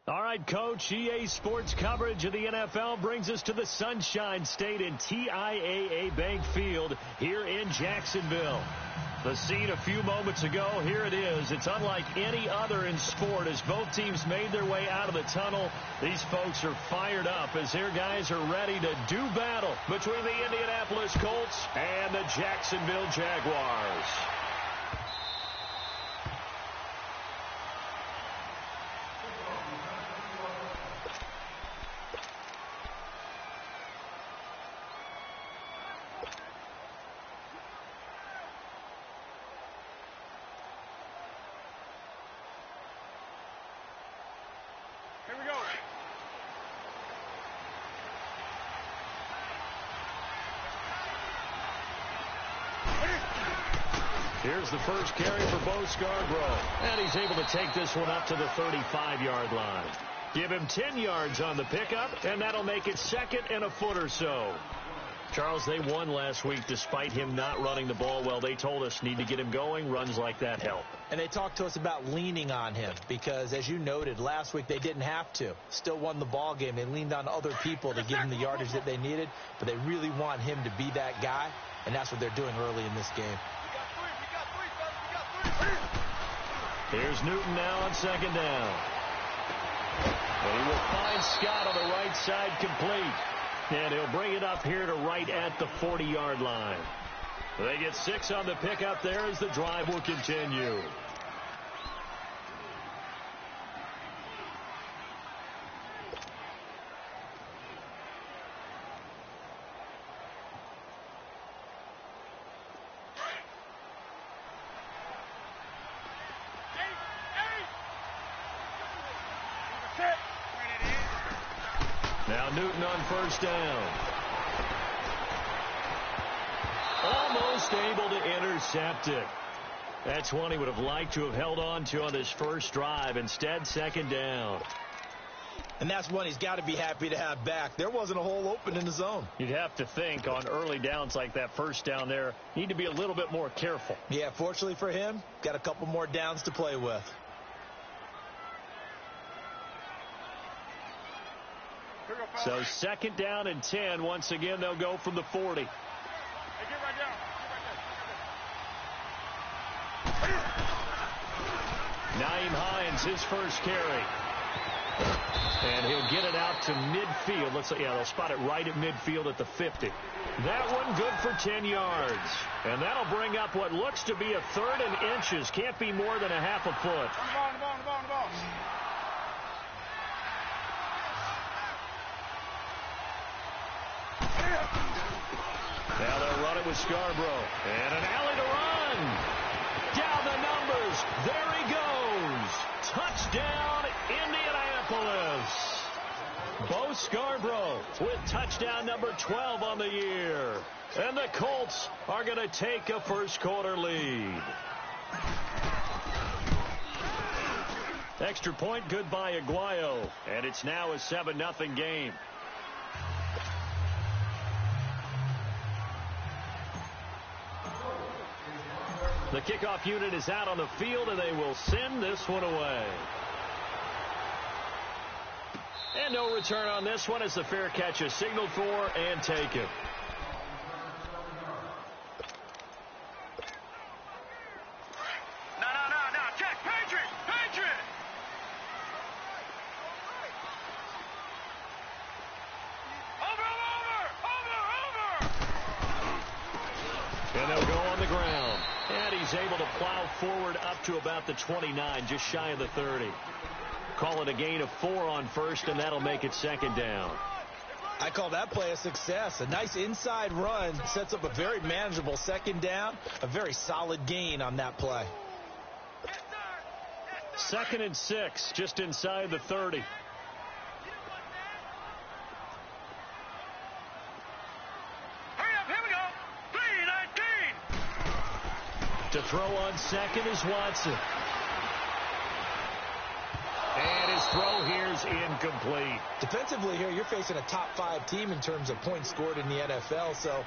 All right, Coach, EA Sports coverage of the NFL brings us to the Sunshine State in TIAA Bank Field here in Jacksonville. The scene a few moments ago, here it is. It's unlike any other in sport as both teams made their way out of the tunnel. These folks are fired up as their guys are ready to do battle between the Indianapolis Colts and the Jacksonville Jaguars. Here we go. Here's the first carry for Bo Scarborough. And he's able to take this one up to the 35-yard line. Give him 10 yards on the pickup, and that'll make it second and a foot or so. Charles, they won last week despite him not running the ball well. They told us need to get him going. Runs like that help. And they talked to us about leaning on him because, as you noted, last week they didn't have to. Still won the ball game. They leaned on other people to give him the yardage that they needed, but they really want him to be that guy, and that's what they're doing early in this game. Here's Newton now on second down. And he will find Scott on the right side complete. And he'll bring it up here to right at the 40-yard line. They get 6 on the pickup there as the drive will continue. Now Newton on first down. Almost able to intercept it. That's one he would have liked to have held on to on this first drive. Instead, second down. And that's one he's got to be happy to have back. There wasn't a hole open in the zone. You'd have to think on early downs like that first down there, need to be a little bit more careful. Yeah, fortunately for him, got a couple more downs to play with. So second down and 10. Once again, they'll go from the 40. Hey, get right down. Nyheim Hines, his first carry. And he'll get it out to midfield. Looks like, yeah, they'll spot it right at midfield at the 50. That one good for 10 yards. And that'll bring up what looks to be a third and inches. Can't be more than a half a foot. On the ball. Now they'll run it with Scarborough. And an alley to run. Down the numbers. There he goes. Touchdown, Indianapolis. Bo Scarborough with touchdown number 12 on the year. And the Colts are going to take a first quarter lead. Extra point good by Aguayo. And it's now a 7-0 game. The kickoff unit is out on the field, and they will send this one away. And no return on this one as the fair catch is signaled for and taken. No. Check. Patriot. Over. And they'll go on the ground. And he's able to plow forward up to about the 29, just shy of the 30. Call it a gain of 4 on first, and that'll make it second down. I call that play a success. A nice inside run sets up a very manageable second down. A very solid gain on that play. Second and 6, just inside the 30. To throw on second is Watson. And his throw here's incomplete. Defensively here, you're facing a top 5 team in terms of points scored in the NFL. So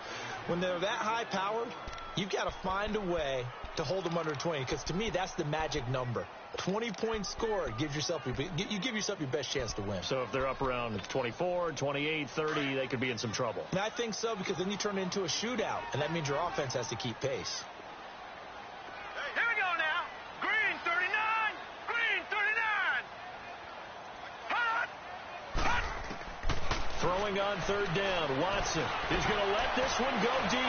when they're that high powered, you've got to find a way to hold them under 20. Because to me, that's the magic number. 20-point score, you give yourself your best chance to win. So if they're up around 24, 28, 30, they could be in some trouble. And I think so, because then you turn it into a shootout, and that means your offense has to keep pace. Here we go now. Green 39. Green 39. Hot. Hot. Throwing on third down. Watson is going to let this one go deep.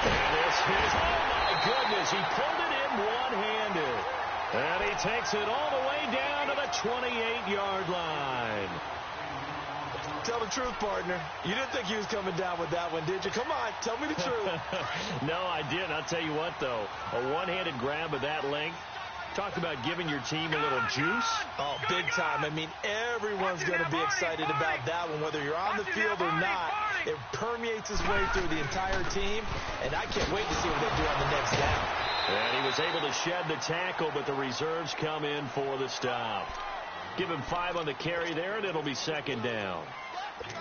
And this is, oh my goodness, he pulled it in one-handed. And he takes it all the way down to the 28-yard line. Tell the truth, partner. You didn't think he was coming down with that one, did you? Come on, tell me the truth. No, I didn't. I'll tell you what, though. A one-handed grab of that length. Talk about giving your team a little juice. Oh, big time. I mean, everyone's going to be excited about that one, whether you're on the field or not. It permeates its way through the entire team, and I can't wait to see what they do on the next down. And he was able to shed the tackle, but the reserves come in for the stop. Give him 5 on the carry there, and it'll be second down.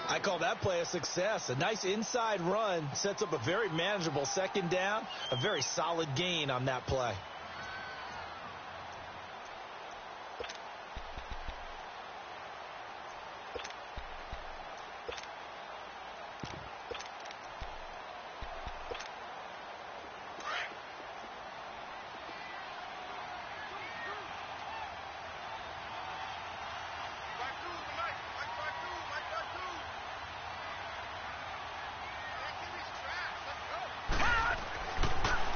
I call that play a success. A nice inside run sets up a very manageable second down, a very solid gain on that play.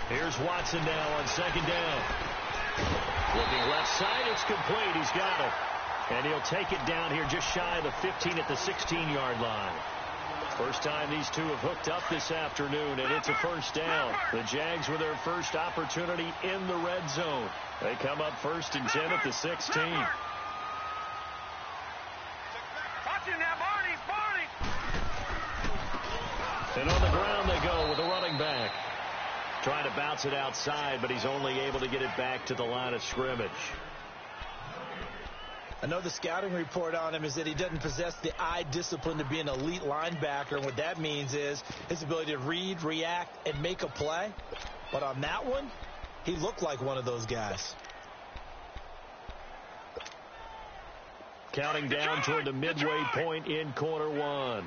Here's Watson now on second down. Looking left side, it's complete. He's got it. And he'll take it down here just shy of the 15 at the 16-yard line. First time these two have hooked up this afternoon, and it's a first down. The Jags with their first opportunity in the red zone. They come up 1st and 10 at the 16. And on the ground they go with a running back. Trying to bounce it outside, but he's only able to get it back to the line of scrimmage. I know the scouting report on him is that he doesn't possess the eye discipline to be an elite linebacker. And what that means is his ability to read, react, and make a play. But on that one, he looked like one of those guys. Counting down toward the midway point in quarter one.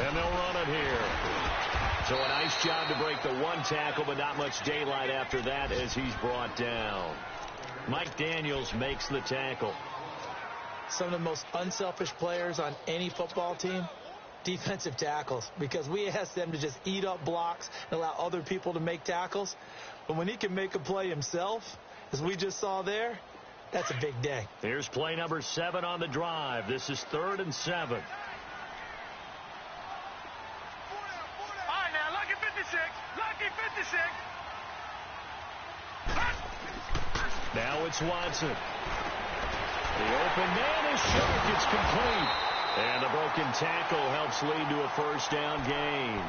And they'll run it here. So a nice job to break the one tackle, but not much daylight after that as he's brought down. Mike Daniels makes the tackle. Some of the most unselfish players on any football team, defensive tackles, because we ask them to just eat up blocks and allow other people to make tackles. But when he can make a play himself, as we just saw there, that's a big day. Here's play number 7 on the drive. This is 3rd and 7. Now it's Watson. The open man is short. It's complete. And the broken tackle helps lead to a first down gain.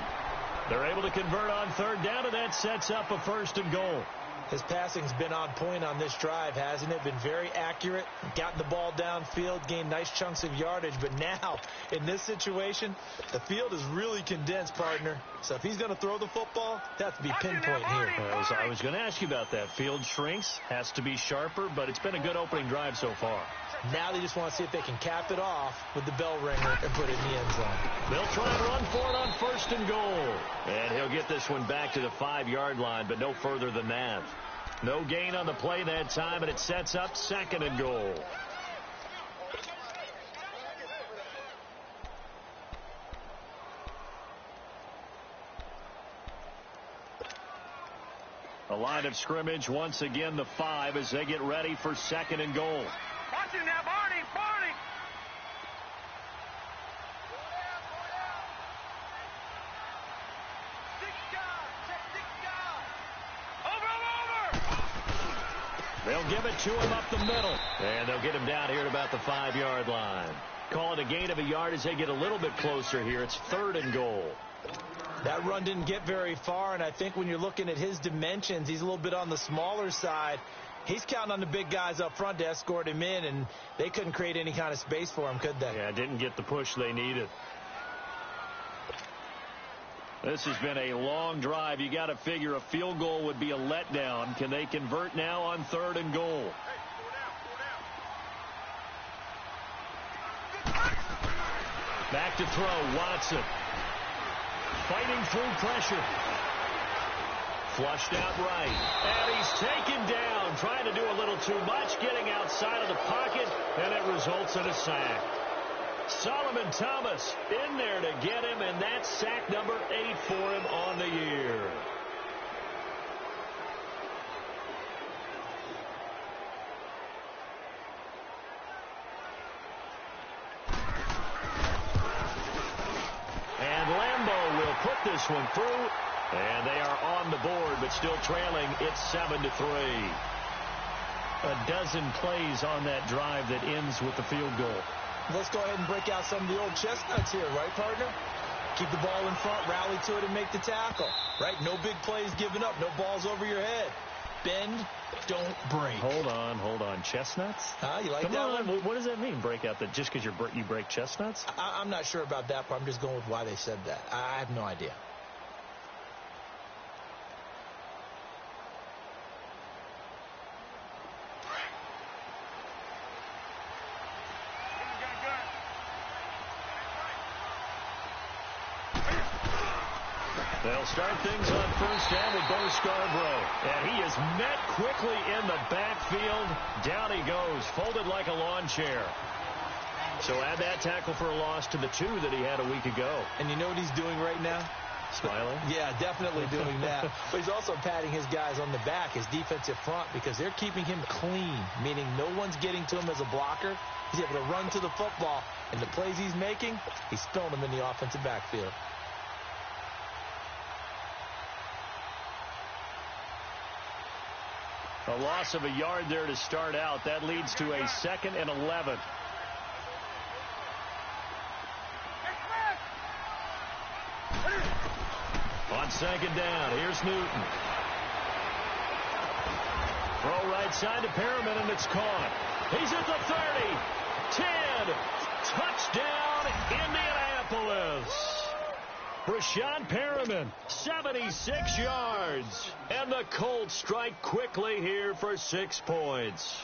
They're able to convert on 3rd down, and that sets up a 1st and goal. His passing's been on point on this drive, hasn't it? Been very accurate, gotten the ball downfield, gained nice chunks of yardage. But now, in this situation, the field is really condensed, partner. So if he's going to throw the football, that has to be pinpoint here. I was going to ask you about that. Field shrinks, has to be sharper, but it's been a good opening drive so far. Now they just want to see if they can cap it off with the bell ringer and put it in the end zone. They'll try and run for it on 1st and goal. And he'll get this one back to the 5-yard line, but no further than that. No gain on the play that time, and it sets up 2nd and goal. A line of scrimmage once again, the 5, as they get ready for 2nd and goal. Watch it now, Barney. They'll give it to him up the middle. And they'll get him down here at about the 5-yard line. Call it a gain of a yard as they get a little bit closer here. It's 3rd and goal. That run didn't get very far, and I think when you're looking at his dimensions, he's a little bit on the smaller side. He's counting on the big guys up front to escort him in, and they couldn't create any kind of space for him, could they? Yeah, didn't get the push they needed. This has been a long drive. You got to figure a field goal would be a letdown. Can they convert now on 3rd and goal? Back to throw, Watson. Fighting through pressure. Flushed out right. And he's taken down, trying to do a little too much, getting outside of the pocket, and it results in a sack. Solomon Thomas in there to get him, and that's sack number 8 for him on the year. And Lambeau will put this one through, and they are on the board, but still trailing. It's 7-3. A dozen plays on that drive that ends with the field goal. Let's go ahead and break out some of the old chestnuts here, right, partner? Keep the ball in front, rally to it, and make the tackle, right? No big plays given up, no balls over your head. Bend, don't break. Hold on. Chestnuts? You like Come that on. one? What does that mean, break out? That just because you break chestnuts? I'm not sure about that, but I'm just going with why they said that. I have no idea. They'll start things on 1st down with Bo Scarborough. And he is met quickly in the backfield. Down he goes, folded like a lawn chair. So add that tackle for a loss to the 2 that he had a week ago. And you know what he's doing right now? Smiling? Yeah, definitely doing that. But he's also patting his guys on the back, his defensive front, because they're keeping him clean, meaning no one's getting to him as a blocker. He's able to run to the football, and the plays he's making, he's spilling them in the offensive backfield. A loss of a yard there to start out. That leads to a 2nd and 11. On 2nd down, here's Newton. Throw right side to Perriman, and it's caught. He's at the 30. 10. Touchdown, Indianapolis. Brashad Perriman, 76 yards. And the Colts strike quickly here for 6 points.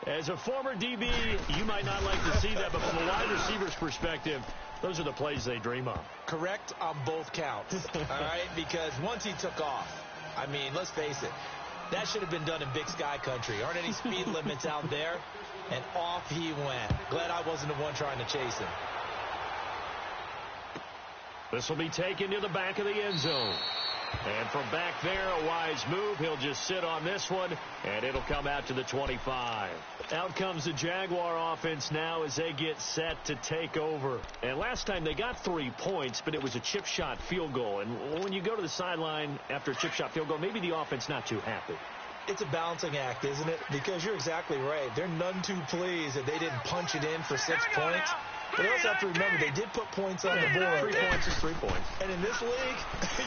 As a former DB, you might not like to see that, but from a wide receiver's perspective, those are the plays they dream of. Correct on both counts, all right? Because once he took off, I mean, let's face it, that should have been done in Big Sky country. Aren't any speed limits out there? And off he went. Glad I wasn't the one trying to chase him. This will be taken to the back of the end zone. And from back there, a wise move. He'll just sit on this one, and it'll come out to the 25. Out comes the Jaguar offense now as they get set to take over. And last time they got 3 points, but it was a chip shot field goal. And when you go to the sideline after a chip shot field goal, maybe the offense not too happy. It's a balancing act, isn't it? Because you're exactly right. They're none too pleased that they didn't punch it in for 6 points. But you also have to remember they did put points on the board. 3 points is 3 points. And in this league,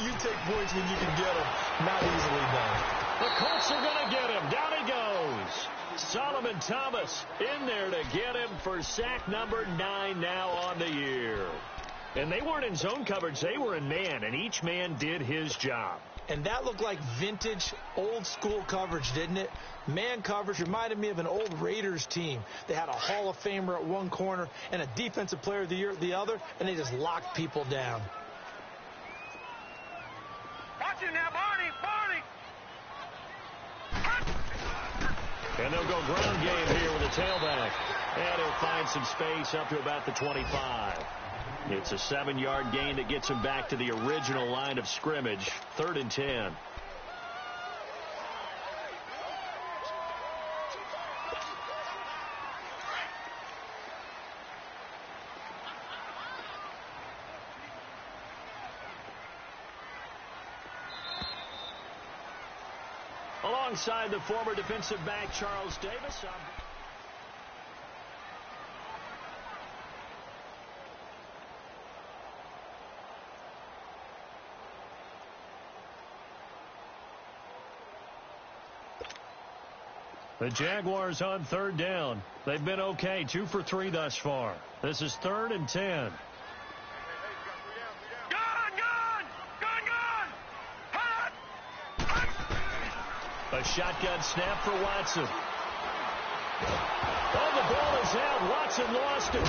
you take points when you can get them. Not easily done. The Colts are going to get him. Down he goes. Solomon Thomas in there to get him for sack number 9 now on the year. And they weren't in zone coverage. They were in man, and each man did his job. And that looked like vintage, old-school coverage, didn't it? Man coverage reminded me of an old Raiders team. They had a Hall of Famer at one corner and a Defensive Player of the Year at the other, and they just locked people down. Watch it now, Barney! And they'll go ground game here with a tailback. And he'll find some space up to about the 25. It's a 7-yard gain that gets him back to the original line of scrimmage. 3rd and 10. Alongside the former defensive back Charles Davis. The Jaguars on third down. They've been okay, 2 for 3 thus far. This is 3rd and 10. A shotgun snap for Watson. Oh, the ball is out. Watson lost it.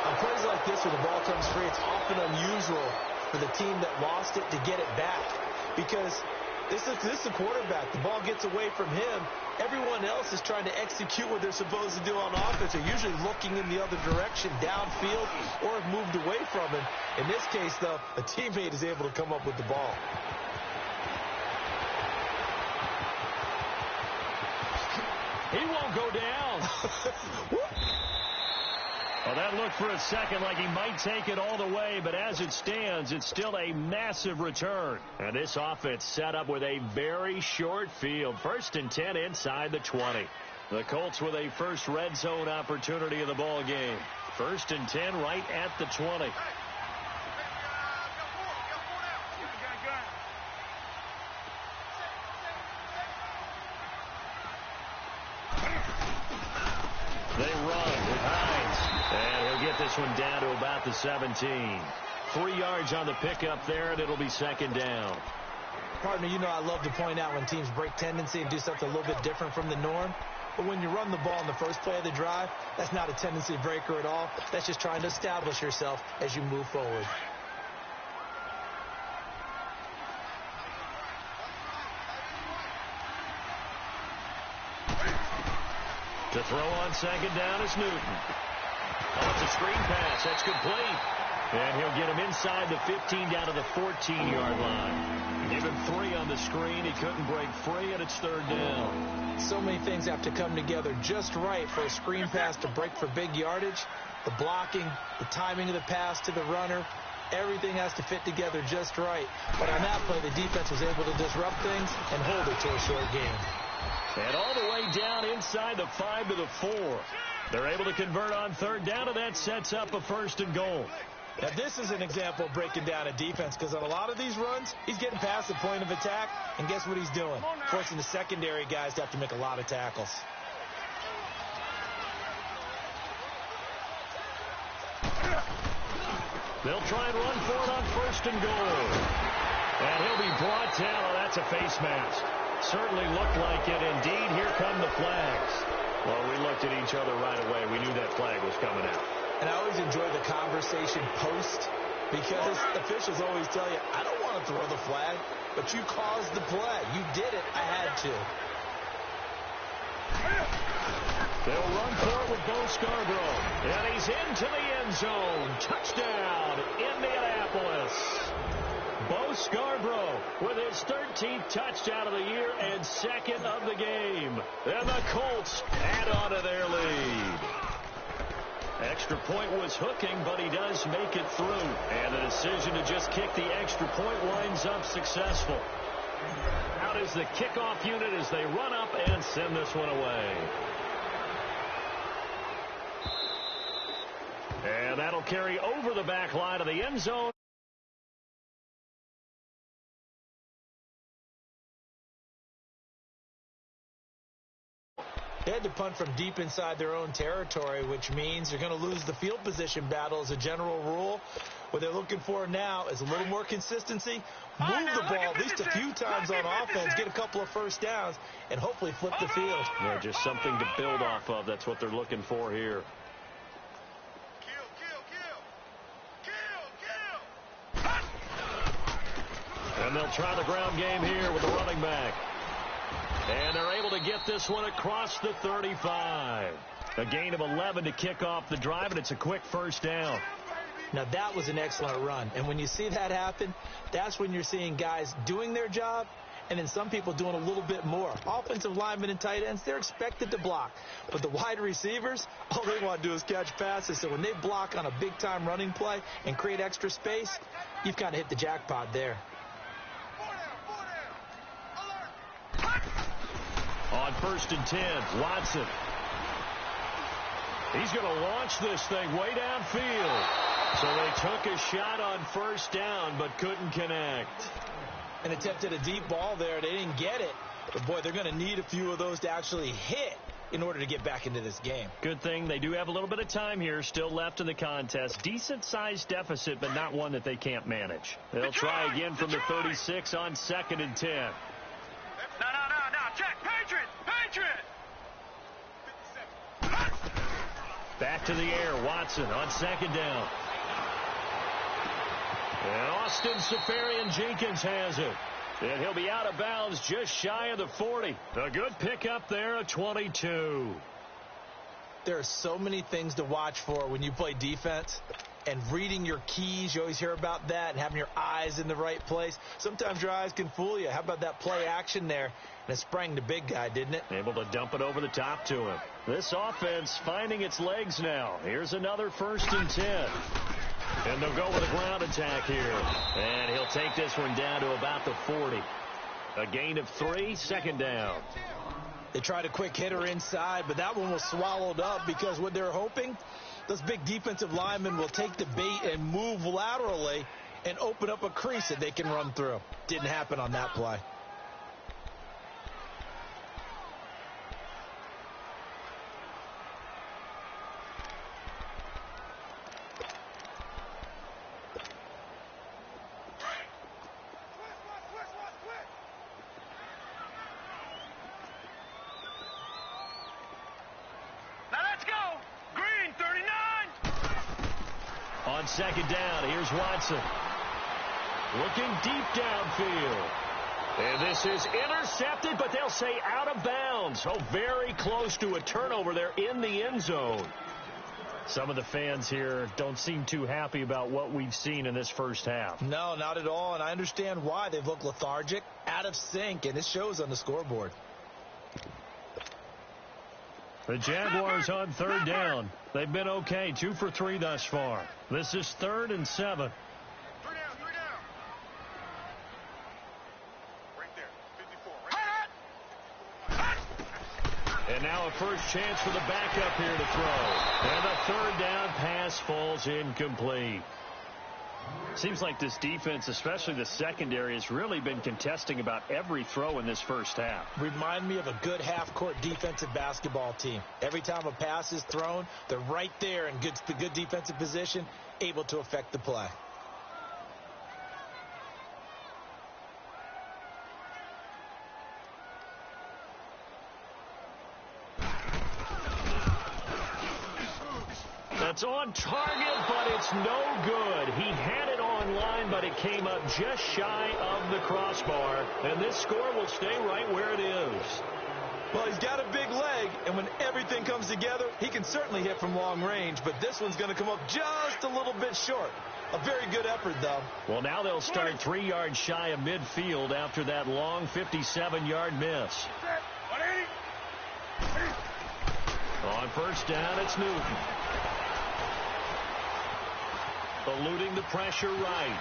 On plays like this where the ball comes free, it's often unusual for the team that lost it to get it back. Because this is the quarterback. The ball gets away from him. Everyone else is trying to execute what they're supposed to do on offense. They're usually looking in the other direction, downfield, or have moved away from him. In this case, though, a teammate is able to come up with the ball. He won't go down. Well, that looked for a second like he might take it all the way, but as it stands, it's still a massive return. And this offense set up with a very short field. 1st and 10 inside the 20. The Colts with a first red zone opportunity of the ball game. 1st and 10 right at the 20. They run with Hines. And he'll get this one down to about the 17. 3 yards on the pickup there, and it'll be 2nd down. Partner, you know I love to point out when teams break tendency and do something a little bit different from the norm. But when you run the ball in the first play of the drive, that's not a tendency breaker at all. That's just trying to establish yourself as you move forward. To throw on 2nd down is Newton. Oh, it's a screen pass. That's complete. And he'll get him inside the 15 down to the 14-yard line. Give him 3 on the screen. He couldn't break free, and it's 3rd down. So many things have to come together just right for a screen pass to break for big yardage. The blocking, the timing of the pass to the runner, everything has to fit together just right. But on that play, the defense was able to disrupt things and hold it to a short game. And all the way down inside the 5 to the 4. They're able to convert on 3rd down, and that sets up a 1st and goal. Now, this is an example of breaking down a defense, because on a lot of these runs, he's getting past the point of attack, and guess what he's doing? Forcing the secondary guys to have to make a lot of tackles. They'll try and run for it on 1st and goal. And he'll be brought down. Oh, that's a face mask. Certainly looked like it. Indeed, here come the flags. Well, we looked at each other right away. We knew that flag was coming out. And I always enjoy the conversation post, because officials always tell you, I don't want to throw the flag, but you caused the play. You did it. I had to. They'll run for it with Bo Scarborough. And he's into the end zone. Touchdown, Indianapolis. Bo Scarborough with his 13th touchdown of the year and 2nd of the game. And the Colts add on to their lead. Extra point was hooking, but he does make it through. And the decision to just kick the extra point winds up successful. Out is the kickoff unit as they run up and send this one away. And that'll carry over the back line of the end zone. They had to punt from deep inside their own territory, which means you're going to lose the field position battle as a general rule. What they're looking for now is a little more consistency, move the ball at least a few times on offense, get a couple of 1st downs, and hopefully flip the field. Yeah, just something to build off of. That's what they're looking for here. And they'll try the ground game here with the running back. And they're able to get this one across the 35. A gain of 11 to kick off the drive, and it's a quick 1st down. Now, that was an excellent run. And when you see that happen, that's when you're seeing guys doing their job, and then some people doing a little bit more. Offensive linemen and tight ends, they're expected to block. But the wide receivers, all they want to do is catch passes. So when they block on a big-time running play and create extra space, you've kind of hit the jackpot there. On 1st and 10, Watson. He's going to launch this thing way downfield. So they took a shot on 1st down, but couldn't connect. And attempted a deep ball there. They didn't get it. But, boy, they're going to need a few of those to actually hit in order to get back into this game. Good thing they do have a little bit of time here still left in the contest. Decent-sized deficit, but not one that they can't manage. They'll try again from the 36 on 2nd and 10. No. Check. Patriot. Back to the air. Watson on 2nd down. And Austin Safarian-Jenkins has it. And he'll be out of bounds just shy of the 40. A good pickup there, a 22. There are so many things to watch for when you play defense. And reading your keys, you always hear about that, and having your eyes in the right place. Sometimes your eyes can fool you. How about that play action there? And it sprang the big guy, didn't it? Able to dump it over the top to him. This offense finding its legs now. Here's another 1st and 10. And they'll go with a ground attack here. And he'll take this one down to about the 40. A gain of 3, 2nd down. They tried a quick hitter inside, but that one was swallowed up because what they're hoping, those big defensive linemen will take the bait and move laterally and open up a crease that they can run through. Didn't happen on that play. On 2nd down, here's Watson. Looking deep downfield. And this is intercepted, but they'll say out of bounds. Oh, very close to a turnover there in the end zone. Some of the fans here don't seem too happy about what we've seen in this first half. No, not at all, and I understand why. They've looked lethargic, out of sync, and it shows on the scoreboard. The Jaguars on 3rd down. They've been okay, 2 for 3 thus far. This is 3rd and 7. 3 down. Right there, 54. And now a first chance for the backup here to throw. And the 3rd down pass falls incomplete. Seems like this defense, especially the secondary, has really been contesting about every throw in this first half. Remind me of a good half-court defensive basketball team. Every time a pass is thrown, they're right there in the good defensive position, able to affect the play. It's on target, but it's no good. He had it on line, but it came up just shy of the crossbar. And this score will stay right where it is. Well, he's got a big leg, and when everything comes together, he can certainly hit from long range, but this one's going to come up just a little bit short. A very good effort, though. Well, now they'll start 3 yards shy of midfield after that long 57-yard miss. On 1st down, it's Newton. Eluding the pressure right.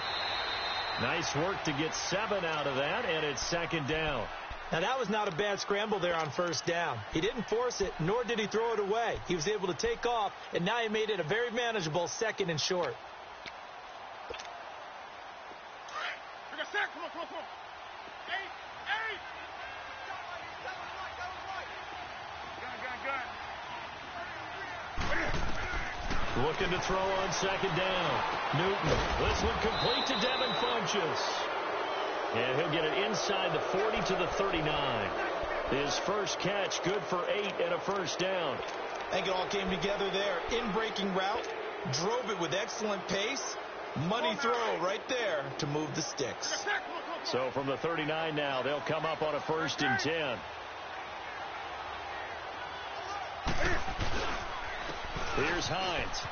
Nice work to get 7 out of that, and it's 2nd down. Now, that was not a bad scramble there on 1st down. He didn't force it, nor did he throw it away. He was able to take off, and now he made it a very manageable 2nd and short. Come on. 8. Gun. Looking to throw on 2nd down. Newton. This one complete to Devin Funchess. And he'll get it inside the 40 to the 39. His first catch, good for 8 and a 1st down. I think it all came together there. In-breaking route, drove it with excellent pace. Money throw right there to move the sticks. So from the 39 now, they'll come up on a 1st and 10. Here's Hines.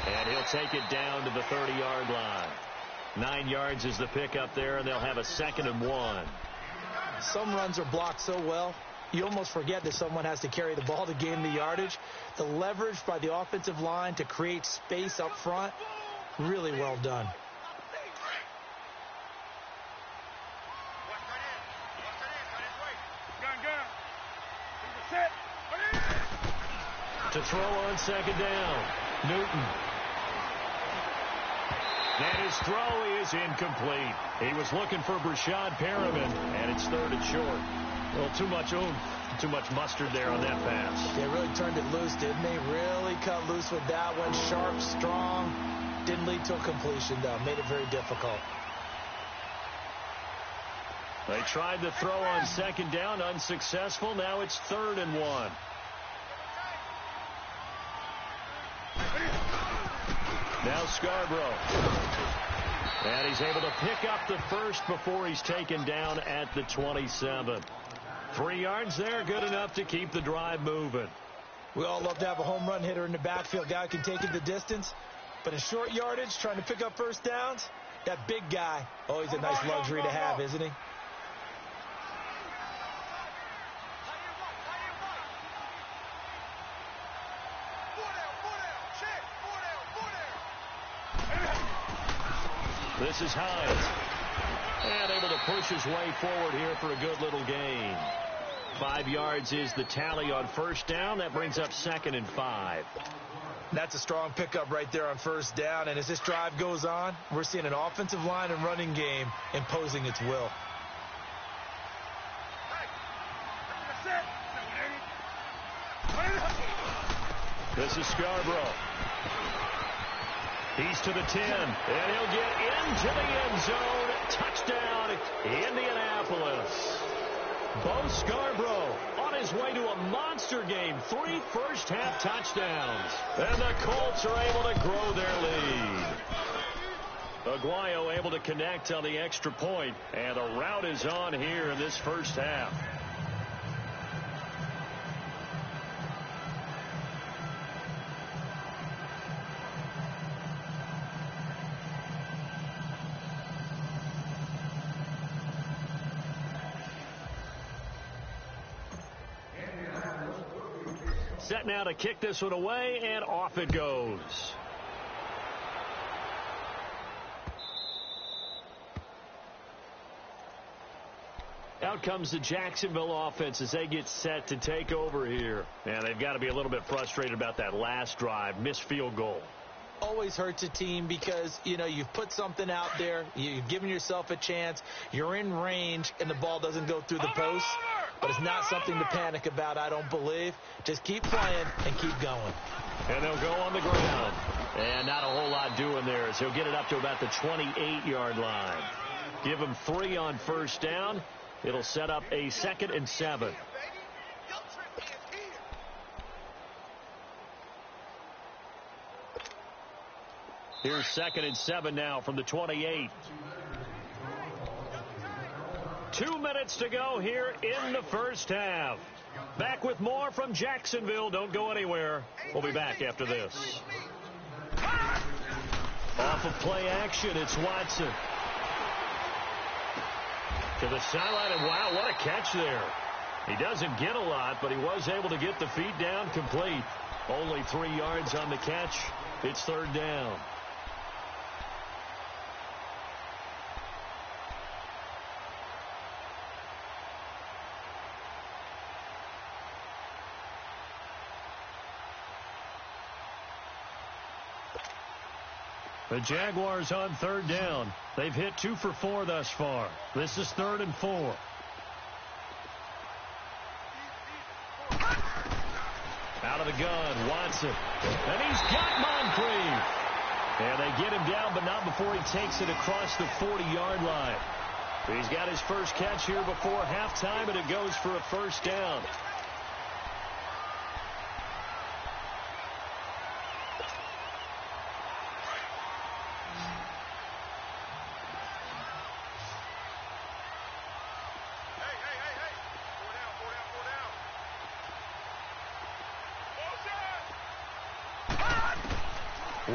And he'll take it down to the 30-yard line. 9 yards is the pickup there, and they'll have a 2nd and 1. Some runs are blocked so well, you almost forget that someone has to carry the ball to gain the yardage. The leverage by the offensive line to create space up front, really well done. To throw on 2nd down, Newton. And his throw is incomplete. He was looking for Brashad Perriman, and it's third and short. Well, too much oomph, too much mustard there on that pass. They really turned it loose, didn't they? Really cut loose with that one. Sharp, strong. Didn't lead to a completion, though. Made it very difficult. They tried to throw on second down, unsuccessful. Now it's 3rd and 1. Now Scarborough. And he's able to pick up the first before he's taken down at the 27. 3 yards there, good enough to keep the drive moving. We all love to have a home run hitter in the backfield. Guy can take it the distance. But in short yardage, trying to pick up first downs, that big guy, always a nice luxury to have, isn't he? This is Hines. And able to push his way forward here for a good little gain. 5 yards is the tally on first down. That brings up 2nd and 5. That's a strong pickup right there on first down. And as this drive goes on, we're seeing an offensive line and running game imposing its will. This is Scarborough. He's to the 10, and he'll get into the end zone. Touchdown, Indianapolis. Bo Scarborough on his way to a monster game. 3 first-half touchdowns. And the Colts are able to grow their lead. Aguayo able to connect on the extra point, and the route is on here in this first half. Set now to kick this one away, and off it goes. Out comes the Jacksonville offense as they get set to take over here. And they've got to be a little bit frustrated about that last drive, missed field goal. Always hurts a team because, you know, you've put something out there, you've given yourself a chance, you're in range, and the ball doesn't go through the post. But it's not something to panic about, I don't believe. Just keep playing and keep going. And they'll go on the ground. And not a whole lot doing there as he'll get it up to about the 28-yard line. Give him 3 on first down. It'll set up a 2nd and 7. Here's 2nd and 7 now from the 28. 2 minutes to go here in the first half. Back with more from Jacksonville. Don't go anywhere. We'll be back after this. Off of play action, it's Watson. To the sideline, and wow, what a catch there. He doesn't get a lot, but he was able to get the feet down complete. Only 3 yards on the catch. It's 3rd down. The Jaguars on 3rd down. They've hit 2 for 4 thus far. This is 3rd and 4. Out of the gun, Watson. And he's got Moncrief. And they get him down, but not before he takes it across the 40-yard line. He's got his first catch here before halftime, and it goes for a first down.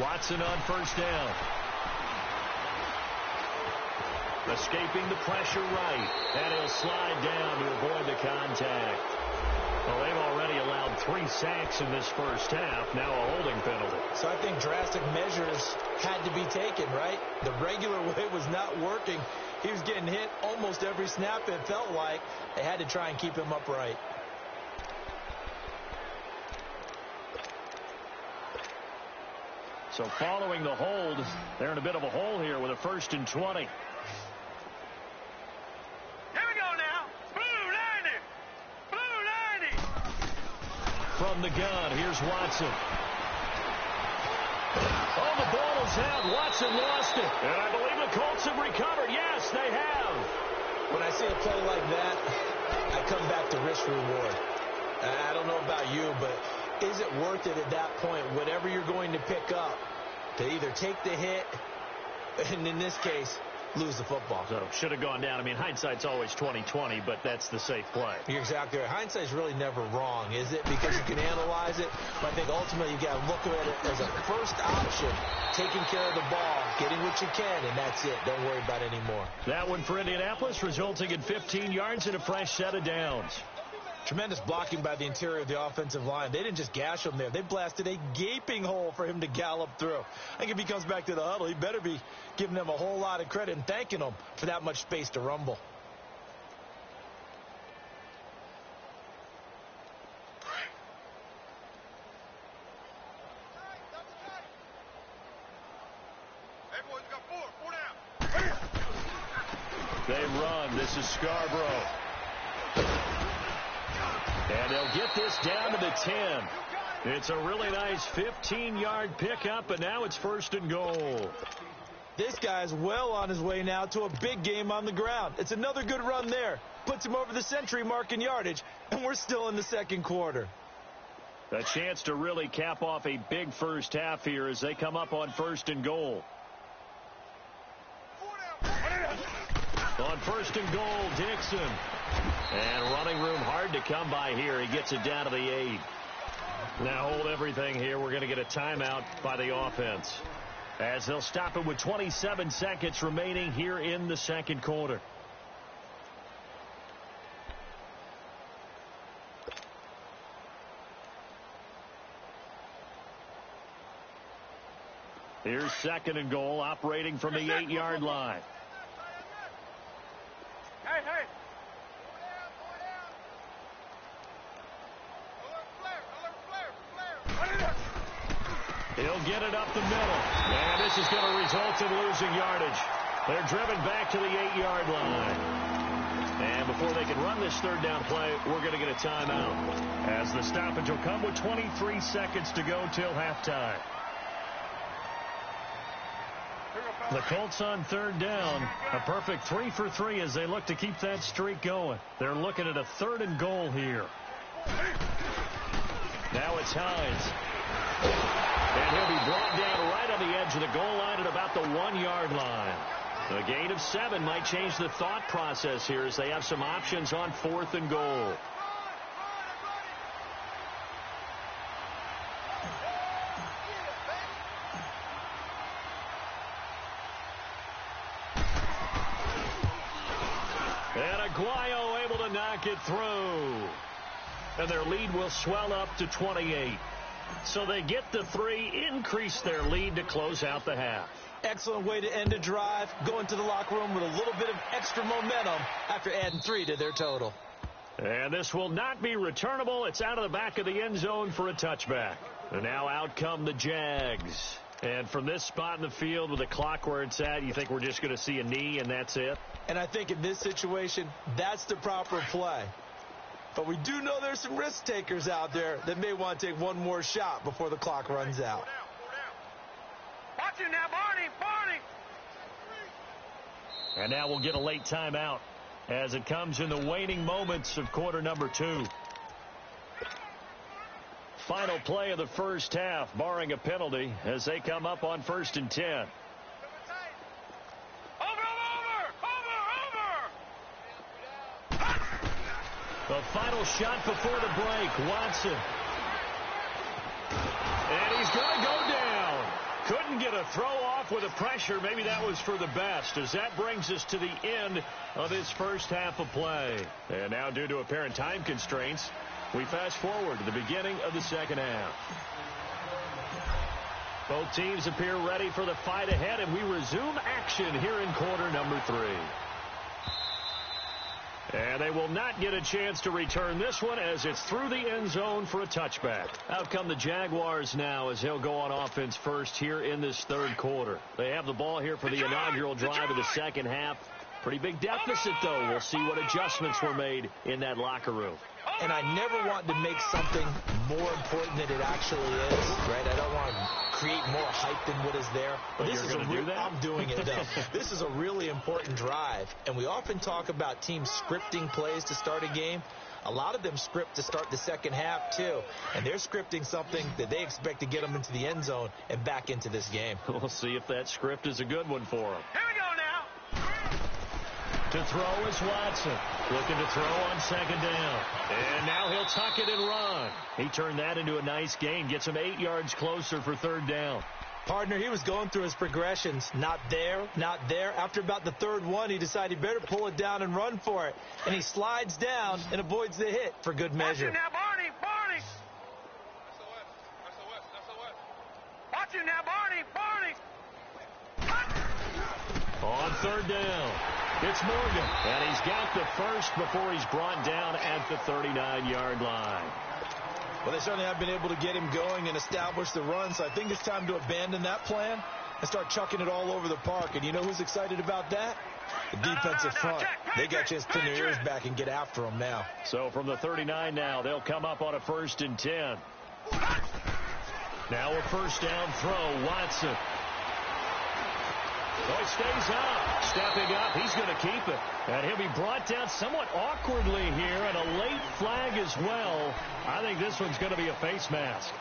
Watson on first down. Escaping the pressure right. And he'll slide down to avoid the contact. Well, they've already allowed 3 sacks in this first half. Now a holding penalty. So I think drastic measures had to be taken, right? The regular way was not working. He was getting hit almost every snap, it felt like. They had to try and keep him upright. So following the hold, they're in a bit of a hole here with a 1st and 20. Here we go now. Blue 90. Blue 90. From the gun, here's Watson. Oh, the ball is out. Watson lost it. And I believe the Colts have recovered. Yes, they have. When I see a play like that, I come back to risk reward. I don't know about you, but is it worth it at that point, whatever you're going to pick up, to either take the hit, and in this case, lose the football? So should have gone down. I mean, hindsight's always 20/20, but that's the safe play. You're exactly right. Hindsight's really never wrong, is it? Because you can analyze it, but I think ultimately you got to look at it as a first option, taking care of the ball, getting what you can, and that's it. Don't worry about it anymore. That one for Indianapolis, resulting in 15 yards and a fresh set of downs. Tremendous blocking by the interior of the offensive line. They didn't just gash him there. They blasted a gaping hole for him to gallop through. I think if he comes back to the huddle, he better be giving them a whole lot of credit and thanking them for that much space to rumble. Hey, boys, got four. 4 down. They run. This is Scarborough. And they'll get this down to the 10. It's a really nice 15-yard pickup, and now it's 1st and goal. This guy's well on his way now to a big game on the ground. It's another good run there. Puts him over the century mark in yardage, and we're still in the 2nd quarter. A chance to really cap off a big first half here as they come up on 1st and goal. 4 down. On 1st and goal, Dixon. And running room hard to come by here. He gets it down to the 8. Now hold everything here. We're going to get a timeout by the offense, as they'll stop it with 27 seconds remaining here in the 2nd quarter. Here's 2nd and goal, operating from the 8-yard line. Hey, hey. He'll get it up the middle. And this is going to result in losing yardage. They're driven back to the 8-yard line. And before they can run this 3rd down play, we're going to get a timeout, as the stoppage will come with 23 seconds to go till halftime. The Colts on 3rd down. A perfect 3 for 3 as they look to keep that streak going. They're looking at a 3rd and goal here. Now it's Hines. And he'll be brought down right on the edge of the goal line at about the 1-yard line. A gain of 7 might change the thought process here as they have some options on 4th and goal. And Aguayo able to knock it through. And their lead will swell up to 28. So they get the 3, increase their lead to close out the half. Excellent way to end a drive, go into the locker room with a little bit of extra momentum after adding 3 to their total. And this will not be returnable. It's out of the back of the end zone for a touchback. And now out come the Jags. And from this spot in the field with the clock where it's at, you think we're just going to see a knee and that's it? And I think in this situation, that's the proper play. But we do know there's some risk takers out there that may want to take one more shot before the clock runs out. 4 down. Watch it now, Barney. Barney. And now we'll get a late timeout as it comes in the waning moments of quarter number 2. Final play of the first half, barring a penalty, as they come up on 1st and 10. Over. The final shot before the break, Watson. And he's going to go down. Couldn't get a throw off with the pressure. Maybe that was for the best, as that brings us to the end of this first half of play. And now, due to apparent time constraints, we fast forward to the beginning of the 2nd half. Both teams appear ready for the fight ahead, and we resume action here in quarter number 3. And they will not get a chance to return this one as it's through the end zone for a touchback. Out come the Jaguars now as he'll go on offense first here in this third quarter. They have the ball here for the inaugural drive of the second half. Pretty big deficit, though. We'll see what adjustments were made in that locker room. And I never want to make something more important than it actually is, right? I don't want to create more hype than what is there. But this is going to do that? I'm doing it, though. This is a really important drive. And we often talk about teams scripting plays to start a game. A lot of them script to start the second half, too. And they're scripting something that they expect to get them into the end zone and back into this game. We'll see if that script is a good one for them. Here we go now. To throw is Watson. Looking to throw on second down. And now he'll tuck it and run. He turned that into a nice gain. Gets him 8 yards closer for third down. Partner, he was going through his progressions. Not there, not there. After about the third one, he decided he better pull it down and run for it. And he slides down and avoids the hit for good measure. Watch you now, Barney. Barney. Watch you now, Barney. On third down, it's Morgan. And he's got the first before he's brought down at the 39-yard line. Well, they certainly have been able to get him going and establish the run, so I think it's time to abandon that plan and start chucking it all over the park. And you know who's excited about that? The defensive front. They got a chance to pin their ears back and get after him now. So from the 39 now, they'll come up on a 1st and 10. Now a first down throw, Watson. So he stays up. Stepping up, he's going to keep it. And he'll be brought down somewhat awkwardly here, and a late flag as well. I think this one's going to be a face mask.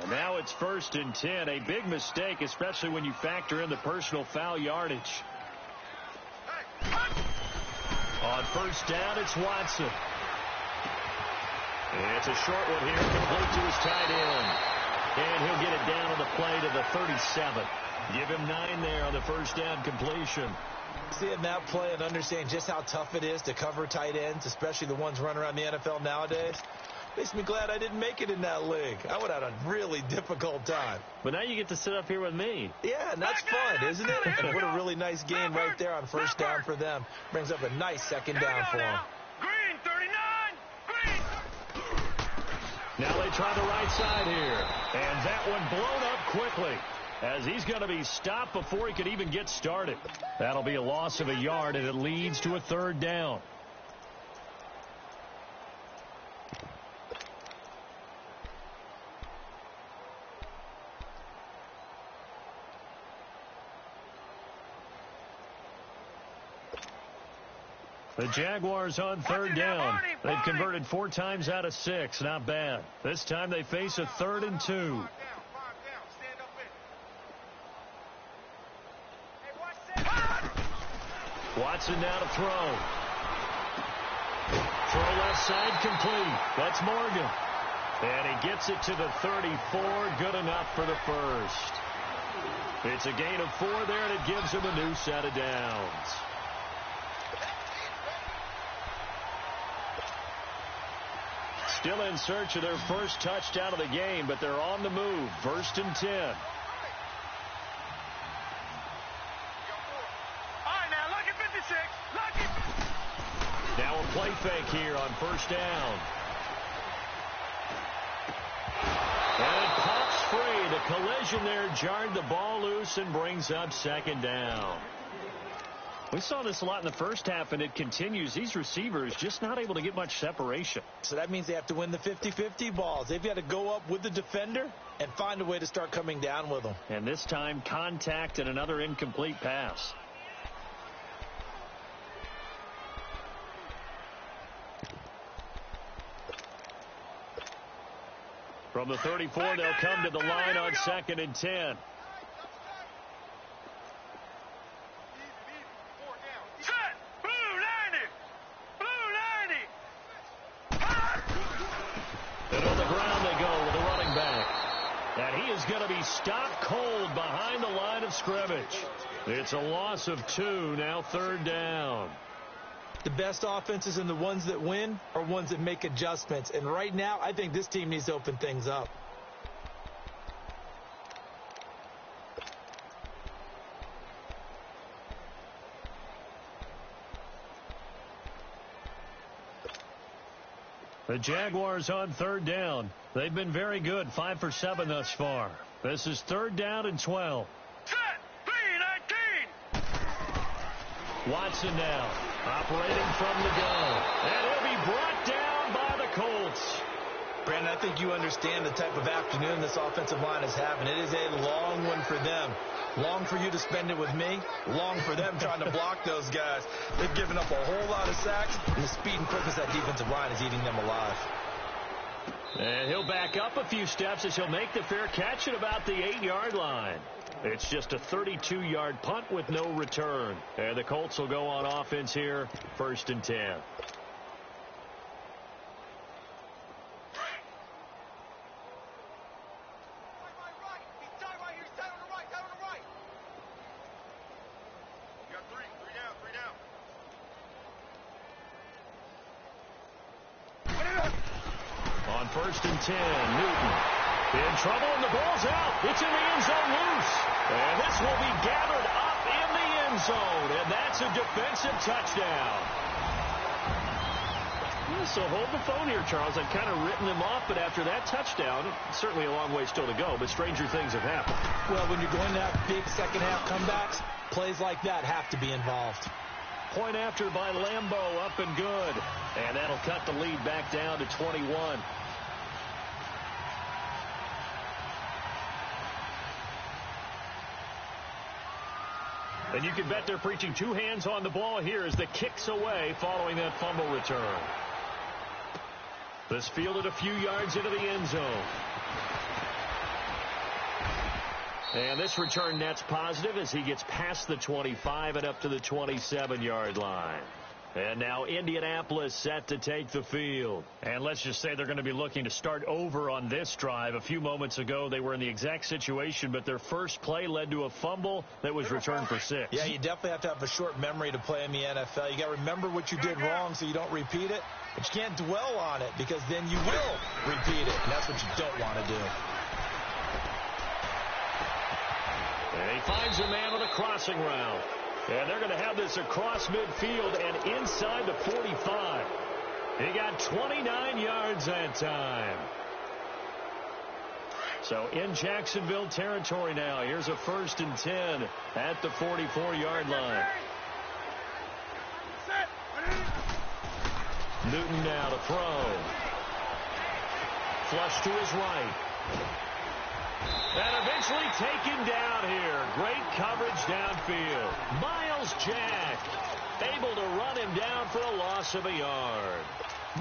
And now it's 1st and 10. A big mistake, especially when you factor in the personal foul yardage. On first down, it's Watson. It's a short one here, complete to his tight end. And he'll get it down on the play to the 37. Give him 9 there on the first down completion. Seeing that play and understanding just how tough it is to cover tight ends, especially the ones running around the NFL nowadays, makes me glad I didn't make it in that league. I would have had a really difficult time. But now you get to sit up here with me. Yeah, and that's fun, isn't it? And what a really nice game right there on first down for them. Brings up a nice second down for them. Green, 39. Green. Now they try the right side here. And that one blown up quickly as he's going to be stopped before he could even get started. That'll be a loss of a yard, and it leads to a third down. The Jaguars on third down. They've converted 4 times out of 6. Not bad. This time they face a 3rd and 2. Watson now to throw. Throw left side complete. That's Morgan. And he gets it to the 34. Good enough for the first. It's a gain of 4 there, and it gives him a new set of downs. Still in search of their first touchdown of the game, but they're on the move. 1st and 10. All right, now, lucky 56. Lucky. Now a play fake here on first down. And it pops free. The collision there jarred the ball loose and brings up second down. We saw this a lot in the first half, and it continues. These receivers just not able to get much separation. So that means they have to win the 50-50 balls. They've got to go up with the defender and find a way to start coming down with them. And this time, contact and another incomplete pass. From the 34, they'll come to the line on 2nd and 10. Going to be stopped cold behind the line of scrimmage. It's a loss of 2, now 3rd down. The best offenses and the ones that win are ones that make adjustments. And right now, I think this team needs to open things up. The Jaguars on third down. They've been very good, 5 for 7 thus far. This is third down and 12. Set. 3-19. Watson now, operating from the gun. And he'll be brought down by the Colts. Brandon, I think you understand the type of afternoon this offensive line is having. It is a long one for them. Long for you to spend it with me. Long for them trying to block those guys. They've given up a whole lot of sacks, and the speed and quickness of that defensive line is eating them alive. And he'll back up a few steps as he'll make the fair catch at about the 8-yard line. It's just a 32-yard punt with no return. And the Colts will go on offense here, 1st and 10. On 1st and 10, Newton in trouble, and the ball's out. It's in the end zone loose. And this will be gathered up in the end zone, and that's a defensive touchdown. Yeah, so hold the phone here, Charles. I've kind of written them off, but after that touchdown, certainly a long way still to go, but stranger things have happened. Well, when you're going to have big second-half comebacks, plays like that have to be involved. Point after by Lambeau, up and good. And that'll cut the lead back down to 21. And you can bet they're preaching 2 hands on the ball here as the kick's away following that fumble return. This fielded a few yards into the end zone. And this return net's positive as he gets past the 25 and up to the 27-yard line. And now Indianapolis set to take the field. And let's just say they're going to be looking to start over on this drive. A few moments ago, they were in the exact situation, but their first play led to a fumble that was returned for 6. Yeah, you definitely have to have a short memory to play in the NFL. You got to remember what you did wrong so you don't repeat it. But you can't dwell on it because then you will repeat it. And that's what you don't want to do. And he finds a man on a crossing route. And they're going to have this across midfield and inside the 45. He got 29 yards that time. So in Jacksonville territory now. Here's a 1st and 10 at the 44-yard line. Newton now to throw. Flush to his right. And eventually taken down here. Great coverage downfield. Miles Jack able to run him down for a loss of a yard.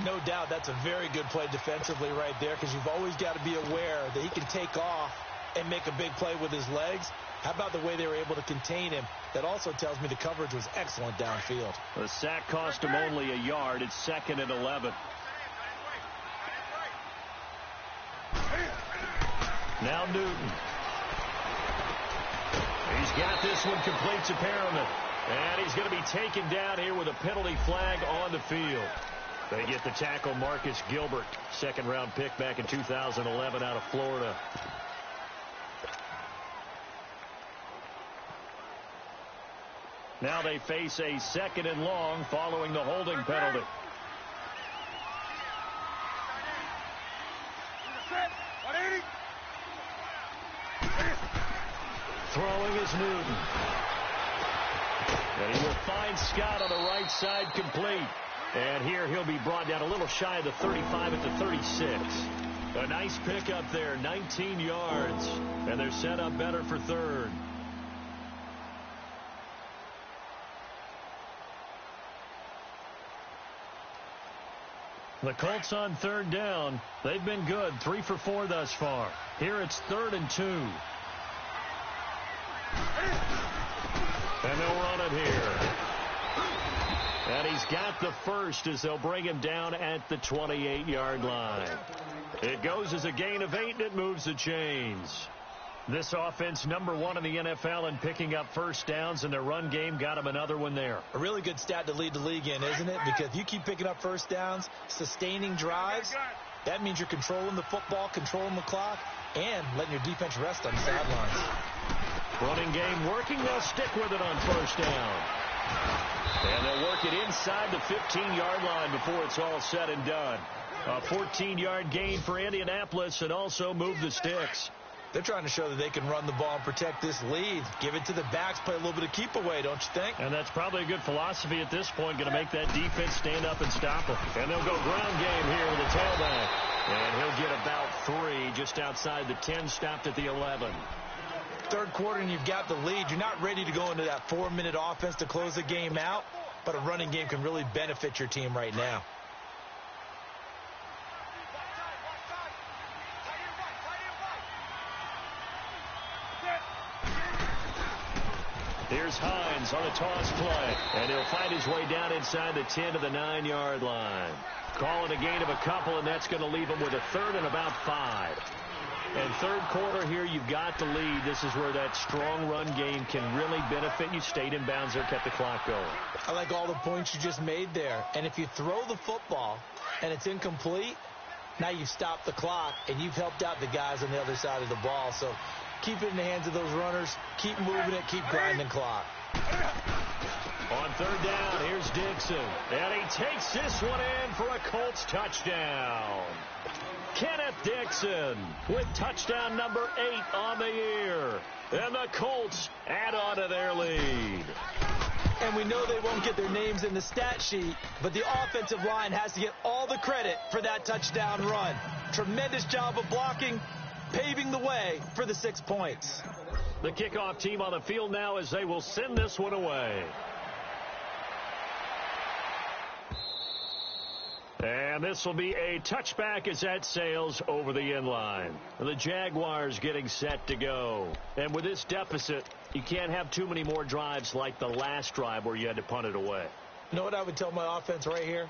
No doubt that's a very good play defensively right there because you've always got to be aware that he can take off and make a big play with his legs. How about the way they were able to contain him? That also tells me the coverage was excellent downfield. The sack cost him only a yard. It's 2nd and 11. Now Newton. He's got this one complete to Perriman. And he's going to be taken down here with a penalty flag on the field. They get the tackle, Marcus Gilbert, 2nd-round pick back in 2011 out of Florida. Now they face a 2nd and long following the holding penalty. Throwing is Newton. And he will find Scott on the right side complete. And here he'll be brought down a little shy of the 35 at the 36. A nice pickup there, 19 yards. And they're set up better for 3rd. The Colts on 3rd down. They've been good, 3 for 4 thus far. Here it's 3rd and 2. And they'll run it here. And he's got the first as they'll bring him down at the 28-yard line. It goes as a gain of 8, and it moves the chains. This offense #1 in the NFL in picking up first downs, and their run game got them another one there. A really good stat to lead the league in, isn't it? Because if you keep picking up first downs, sustaining drives, that means you're controlling the football, controlling the clock, and letting your defense rest on the sidelines. Running game working. They'll stick with it on first down. And they'll work it inside the 15-yard line before it's all said and done. A 14-yard gain for Indianapolis and also move the sticks. They're trying to show that they can run the ball and protect this lead. Give it to the backs, play a little bit of keep away, don't you think? And that's probably a good philosophy at this point, going to make that defense stand up and stop them. And they'll go ground game here with a tailback. And he'll get about 3 just outside the 10, stopped at the 11. Third quarter and you've got the lead. You're not ready to go into that 4-minute offense to close the game out, but a running game can really benefit your team right now. Here's Hines on a toss play, and he'll find his way down inside the 10 to the 9-yard line. Calling a gain of a couple, and that's going to leave him with a third and about 5. And third quarter here, you've got the lead. This is where that strong run game can really benefit you. Stayed in bounds there, kept the clock going. I like all the points you just made there. And if you throw the football and it's incomplete, now you've stopped the clock, and you've helped out the guys on the other side of the ball. So keep it in the hands of those runners. Keep moving it. Keep grinding clock. On third down, here's Dixon. And he takes this one in for a Colts touchdown. Kenneth Dixon with touchdown number 8 on the year. And the Colts add on to their lead. And we know they won't get their names in the stat sheet, but the offensive line has to get all the credit for that touchdown run. Tremendous job of blocking, paving the way for the 6 points. The kickoff team on the field now as they will send this one away. And this will be a touchback as that sails over the end line. The Jaguars getting set to go. And with this deficit, you can't have too many more drives like the last drive where you had to punt it away. You know what I would tell my offense right here?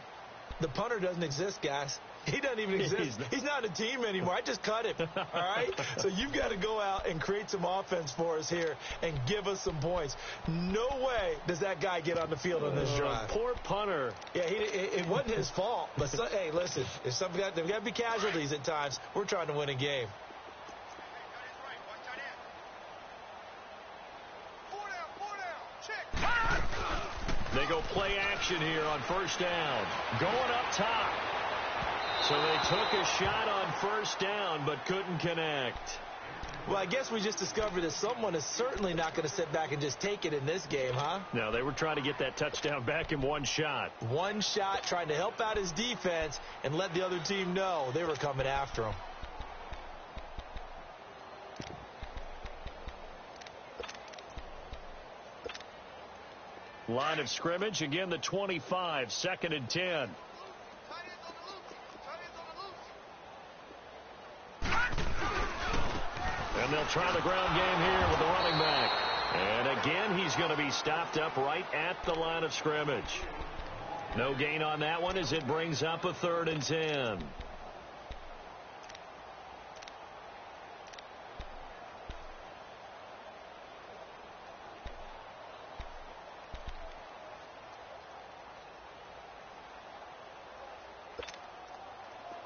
The punter doesn't exist, guys. He doesn't even exist. He's not a team anymore. I just cut him, all right? So you've got to go out and create some offense for us here and give us some points. No way does that guy get on the field on this drive. Poor punter. Yeah, it wasn't his fault. But, hey, listen, there's got to be casualties at times. We're trying to win a game. They go play action here on first down. Going up top. So they took a shot on first down but couldn't connect. Well, I guess we just discovered that someone is certainly not going to sit back and just take it in this game, huh? No, they were trying to get that touchdown back in one shot. One shot, trying to help out his defense and let the other team know they were coming after him. Line of scrimmage, again the 25, 2nd and 10. And they'll try the ground game here with the running back. And again, he's going to be stopped up right at the line of scrimmage. No gain on that one as it brings up a 3rd and 10.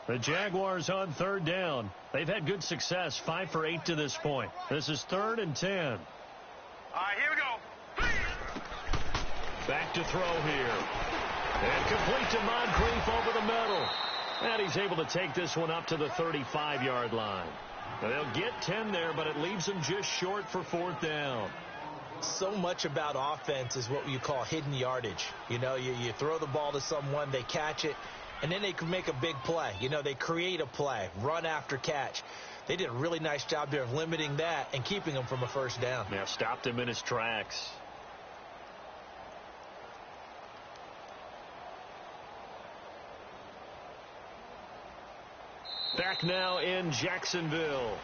The Jaguars on 3rd down. They've had good success, 5 for 8 to this point. This is 3rd and 10. All right, here we go. Back to throw here. And complete to Moncrief over the middle. And he's able to take this one up to the 35-yard line. They'll get 10 there, but it leaves them just short for 4th down. So much about offense is what you call hidden yardage. You know, you throw the ball to someone, they catch it, and then they can make a big play. You know, they create a play, run after catch. They did a really nice job there of limiting that and keeping him from a first down. Yeah, stopped him in his tracks. Back now in Jacksonville.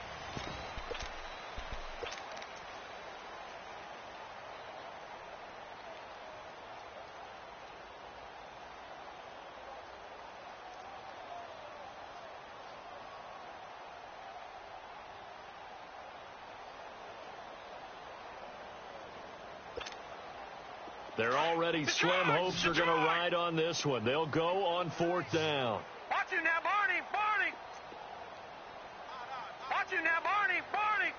Their already slim hopes are going to ride on this one. They'll go on 4th down. Watch him now, Barney. Barney. Watch him now, Barney. Barney.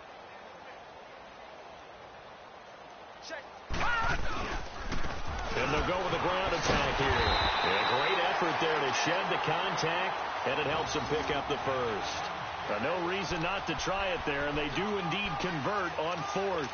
And they'll go with a ground attack here. A great effort there to shed the contact, and it helps them pick up the first. No reason not to try it there, and they do indeed convert on 4th.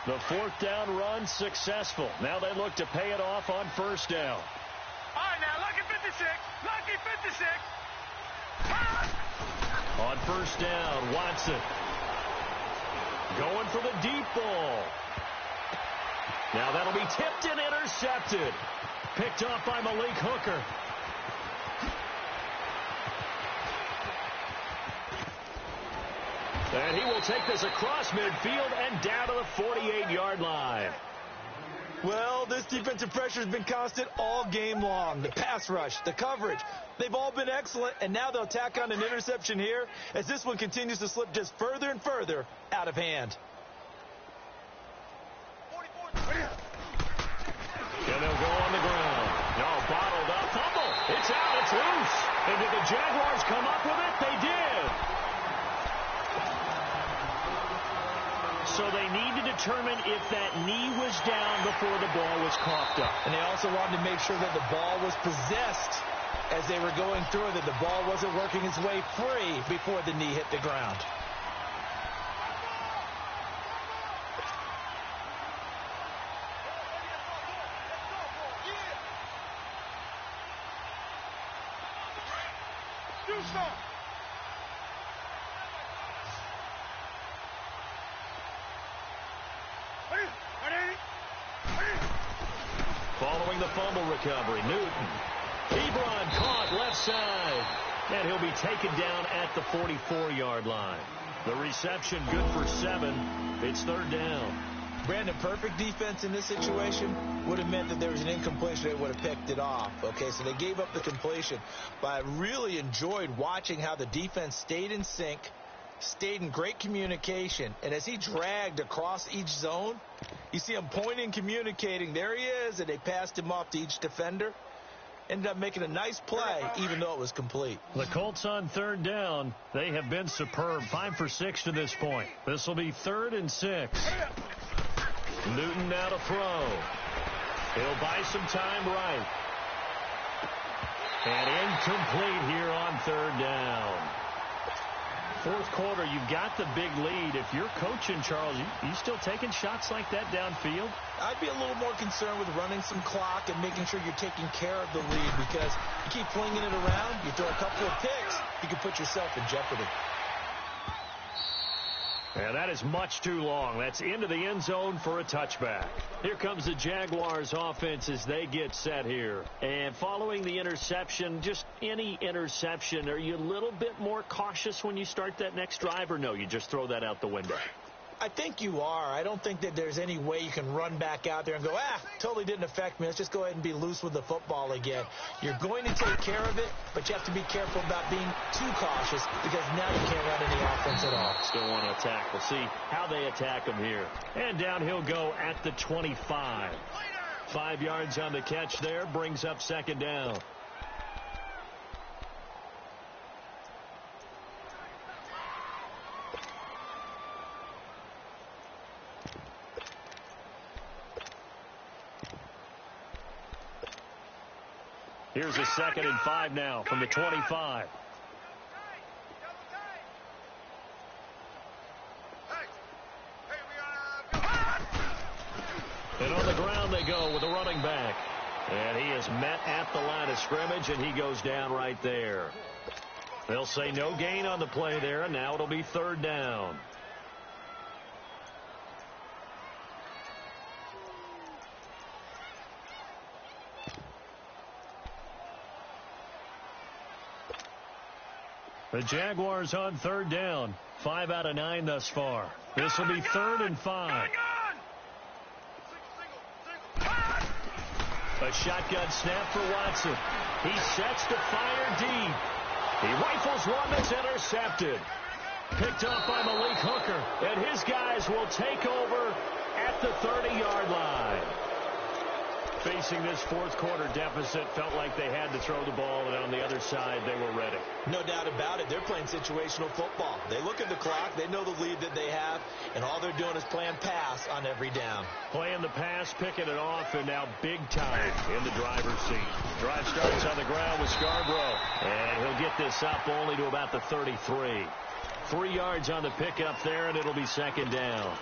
The 4th down run successful. Now they look to pay it off on 1st down. All right, now, Lucky 56. Lucky 56. On 1st down, Watson going for the deep ball. Now that'll be tipped and intercepted. Picked off by Malik Hooker. And he will take this across midfield and down to the 48-yard line. Well, this defensive pressure has been constant all game long. The pass rush, the coverage, they've all been excellent, and now they'll tack on an interception here as this one continues to slip just further and further out of hand. And they'll go on the ground. No, bottled up, fumble. It's out, it's loose. And did the Jaguars come up with it? They did. So they need to determine if that knee was down before the ball was coughed up. And they also wanted to make sure that the ball was possessed as they were going through it, that the ball wasn't working its way free before the knee hit the ground. Following the fumble recovery, Newton. Ebron caught left side. And he'll be taken down at the 44-yard line. The reception good for 7. It's 3rd down. Brandon, perfect defense in this situation would have meant that there was an incompletion. They would have picked it off. Okay, so they gave up the completion. But I really enjoyed watching how the defense stayed in sync, stayed in great communication. And as he dragged across each zone, you see him pointing, communicating. There he is, and they passed him off to each defender. Ended up making a nice play, even though it was complete. The Colts on 3rd down. They have been superb. 5 for 6 to this point. This will be 3rd and 6. Newton now to throw. He'll buy some time right. And incomplete here on 3rd down. 4th quarter, you've got the big lead. If you're coaching, Charles, you still taking shots like that downfield? I'd be a little more concerned with running some clock and making sure you're taking care of the lead, because you keep flinging it around, you throw a couple of picks, you can put yourself in jeopardy. And that is much too long. That's into the end zone for a touchback. Here comes the Jaguars offense as they get set here. And following the interception, just any interception, are you a little bit more cautious when you start that next drive, or no, you just throw that out the window? I think you are. I don't think that there's any way you can run back out there and go, totally didn't affect me. Let's just go ahead and be loose with the football again. You're going to take care of it, but you have to be careful about being too cautious, because now you can't run any offense at all. Still want to attack. We'll see how they attack him here. And down he'll go at the 25. 5 yards on the catch there, brings up 2nd down. Here's a 2nd and 5 now from the 25. And on the ground they go with a running back. And he is met at the line of scrimmage, and he goes down right there. They'll say no gain on the play there, and now it'll be 3rd down. The Jaguars on 3rd down. 5 out of 9 thus far. This will be 3rd and 5. A shotgun snap for Watson. He sets to fire deep. He rifles one that's intercepted. Picked off by Malik Hooker. And his guys will take over at the 30-yard line. Facing this fourth quarter deficit, felt like they had to throw the ball, and on the other side, they were ready. No doubt about it. They're playing situational football. They look at the clock. They know the lead that they have, and all they're doing is playing pass on every down. Playing the pass, picking it off, and now big time in the driver's seat. Drive starts on the ground with Scarborough, and he'll get this up only to about the 33. 3 yards on the pickup there, and it'll be second down.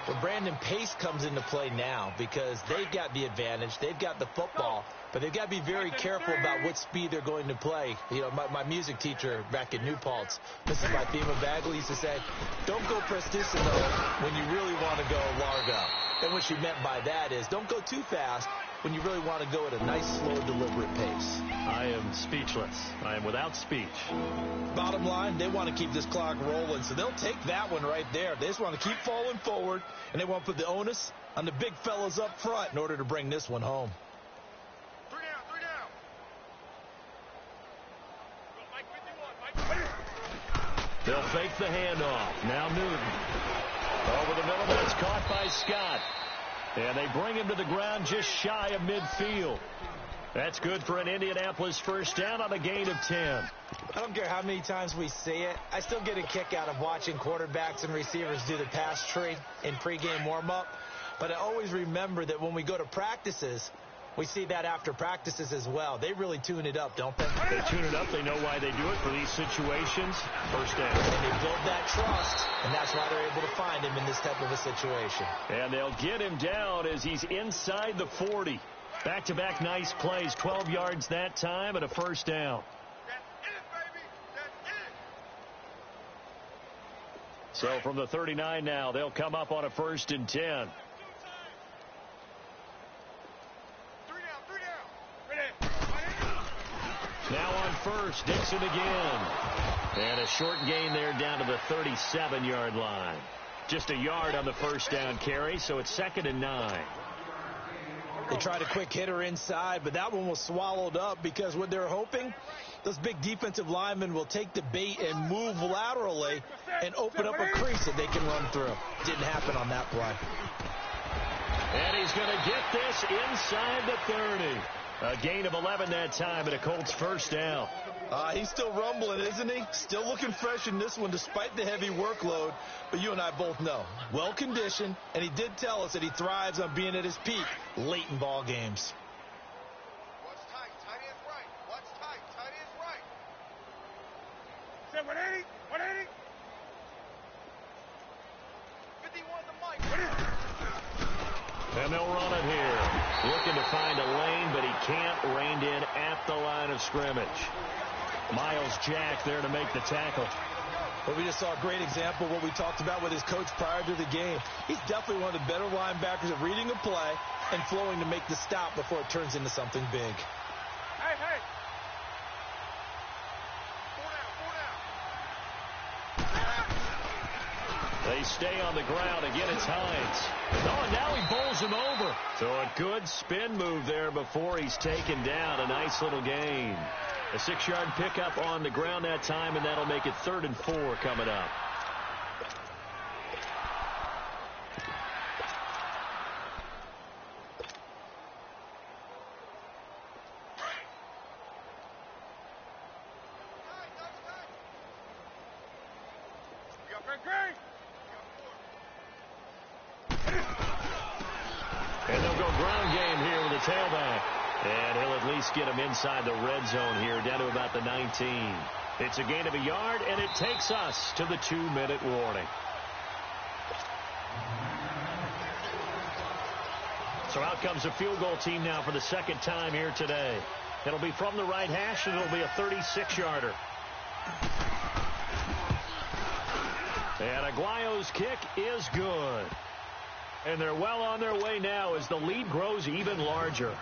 Well, Brandon, pace comes into play now because they've got the advantage. They've got the football, but they've got to be very careful about what speed they're going to play. You know, my music teacher back at New Paltz, Mrs. Lifema Bagley, used to say, don't go prestissimo when you really want to go largo. And what she meant by that is don't go too fast when you really want to go at a nice, slow, deliberate pace. I am speechless. I am without speech. Bottom line, they want to keep this clock rolling, so they'll take that one right there. They just want to keep falling forward, and they want to put the onus on the big fellas up front in order to bring this one home. 3 down. Mike 51. They'll fake the handoff. Now Newton. Over the middle, that's caught by Scott. And they bring him to the ground just shy of midfield. That's good for an Indianapolis first down on a gain of 10. I don't care how many times we see it. I still get a kick out of watching quarterbacks and receivers do the pass tree in pregame warm-up. But I always remember that when we go to practices, we see that after practices as well. They really tune it up, don't they? They tune it up. They know why they do it for these situations. First down. And they build that trust, and that's why they're able to find him in this type of a situation. And they'll get him down as he's inside the 40. Back-to-back nice plays. 12 yards that time and a first down. That's it, baby. That's it. So from the 39 now, they'll come up on a 1st and 10. 3 down. Now on first, Dixon again. And a short gain there down to the 37-yard line. Just a yard on the first down carry, so it's 2nd and 9. They tried a quick hitter inside, but that one was swallowed up because what they're hoping, those big defensive linemen will take the bait and move laterally and open up a crease that they can run through. Didn't happen on that play. And he's going to get this inside the 30. A gain of 11 that time and a Colts first down. He's still rumbling, isn't he? Still looking fresh in this one despite the heavy workload. But you and I both know, well-conditioned, and he did tell us that he thrives on being at his peak late in ball games. Watch tight. Tight end's right. Watch tight. Tight end's right. 180. 180. 51 to Mike. And they'll run it here. Looking to find a lane, but he can't. Reined in at the line of scrimmage. Miles Jack there to make the tackle. Well, we just saw a great example of what we talked about with his coach prior to the game. He's definitely one of the better linebackers at reading a play and flowing to make the stop before it turns into something big. Hey, hey. 4 down. They stay on the ground. Again, it's Hines. Oh, and now he bowls him over. So a good spin move there before he's taken down. A nice little gain. A 6-yard pickup on the ground that time, and that'll make it 3rd and 4 coming up. And they'll go ground game here with a tailback. And he'll at least get him inside the red zone here, down to about the 19. It's a gain of a yard, and it takes us to the 2-minute warning. So out comes a field goal team now for the 2nd time here today. It'll be from the right hash, and it'll be a 36-yarder. And Aguayo's kick is good. And they're well on their way now as the lead grows even larger.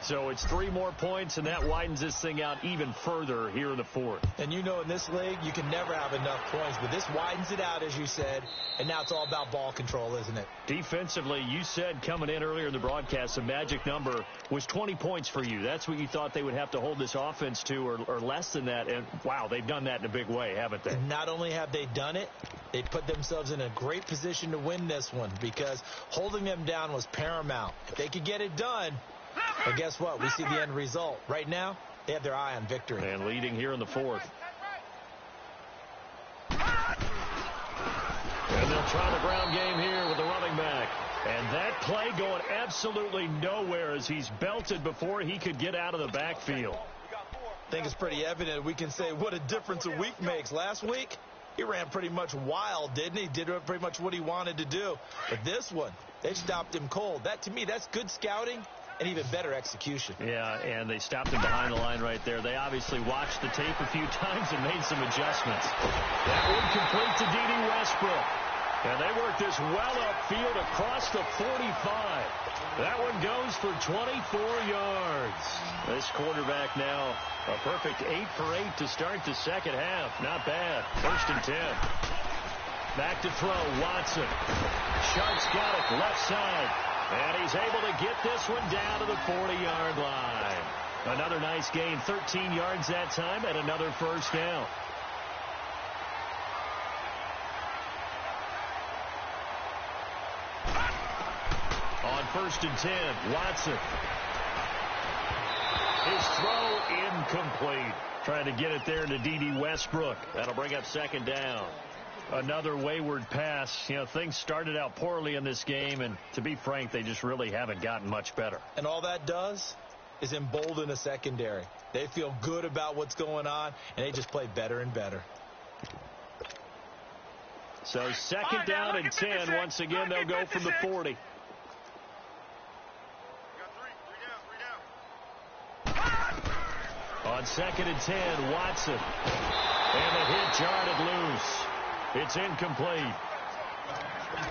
So it's 3 more points, and that widens this thing out even further here in the fourth. And you know, in this league, you can never have enough points, but this widens it out, as you said, and now it's all about ball control, isn't it? Defensively, you said coming in earlier in the broadcast, the magic number was 20 points for you. That's what you thought they would have to hold this offense to, or less than that. And, wow, they've done that in a big way, haven't they? And not only have they done it, they put themselves in a great position to win this one because holding them down was paramount. If they could get it done, well, guess what? We see the end result. Right now, they have their eye on victory. And leading here in the fourth. And they'll try the ground game here with the running back. And that play going absolutely nowhere as he's belted before he could get out of the backfield. I think it's pretty evident. We can say what a difference a week makes. Last week, he ran pretty much wild, didn't he? Did pretty much what he wanted to do. But this one, they stopped him cold. That, to me, that's good scouting and even better execution. Yeah, and they stopped him behind the line right there. They obviously watched the tape a few times and made some adjustments. That one complete to D.D. Westbrook. And they work this well upfield across the 45. That one goes for 24 yards. This quarterback now a perfect 8 for 8 to start the second half. Not bad. 1st and 10. Back to throw. Watson. Sharp's got it left side. And he's able to get this one down to the 40-yard line. Another nice gain. 13 yards that time and another first down. On 1st and 10, Watson. His throw incomplete. Trying to get it there to D.D. Westbrook. That'll bring up 2nd down. Another wayward pass. You know, things started out poorly in this game, and to be frank, they just really haven't gotten much better. And all that does is embolden the secondary. They feel good about what's going on, and they just play better and better. So 2nd down and 10. Once again, they'll go from the 40. On 2nd and 10, Watson. And the hit jarred loose. It's incomplete.